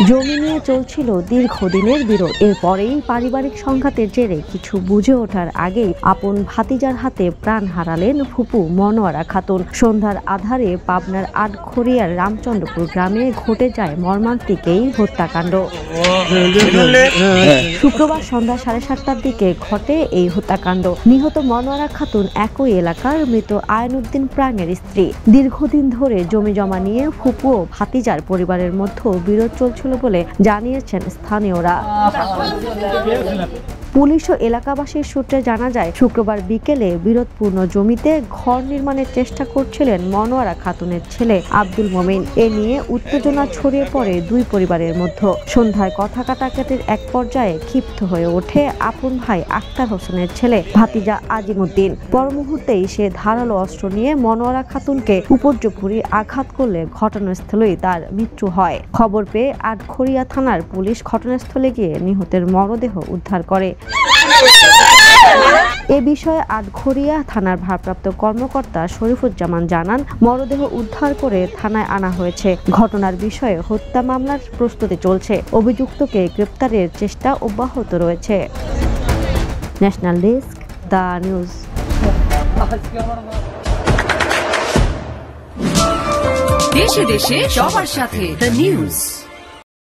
জমি নিয়ে চলছিল দীর্ঘদিনের বিরোধ। এরপরেই পারিবারিক সংঘাতের জেরে কিছু বুঝে ওঠার আগেই আপন ভাতিজার হাতে প্রাণ হারালেন ফুপু মনোয়ারা খাতুন। সন্ধ্যার আধারে পাবনার আটঘরিয়ার রামচন্দ্রপুর গ্রামে ঘটে যায় মর্মান্তিক এই হত্যাকাণ্ড। শুক্রবার সন্ধ্যা 7:30টার দিকে ঘটে এই হত্যাকাণ্ড। নিহত মনোয়ারা খাতুন একই এলাকার মৃত আয়নুদ্দিন প্রাণের স্ত্রী। দীর্ঘদিন ধরে জমি জমা নিয়ে ফুপু ও ভাতিজার পরিবারের মধ্যে বিরোধ চলছিল বলে জানিয়েছেন স্থানীয়রা। পুলিশ ও এলাকাবাসীর সূত্রে জানা যায়, শুক্রবার বিকেলে বিরোধপূর্ণ জমিতে ঘর নির্মাণের চেষ্টা করছিলেন মনোয়ারা খাতুনের ছেলে আব্দুল মোমিন। এ নিয়ে উত্তেজনা ছড়িয়ে পড়ে দুই পরিবারের মধ্যে। সন্ধ্যায় কথা কাটাকাটির এক পর্যায়ে ক্ষিপ্ত হয়ে ওঠে আপন ভাই আক্তার হোসেনের ছেলে ভাতিজা আজিমউদ্দিন। পর মুহূর্তেই সে ধারালো অস্ত্র নিয়ে মনোয়ারা খাতুনকে উপর্যুপরি আঘাত করলে ঘটনাস্থলেই তার মৃত্যু হয়। খবর পেয়ে আটঘরিয়া থানার পুলিশ ঘটনাস্থলে গিয়ে নিহতের মরদেহ উদ্ধার করে। এ বিষয়ে আটঘরিয়া থানার ভারপ্রাপ্ত কর্মকর্তা শরীফুজ্জামান জানান, মরদেহ উদ্ধার করে থানায় আনা হয়েছে। ঘটনার বিষয়ে হত্যা মামলার প্রস্তুতি চলছে। অভিযুক্তকে গ্রেপ্তারের চেষ্টা অব্যাহত রয়েছে। National desk, the news. দেশে দেশে সবার সাথে দ্য নিউজ।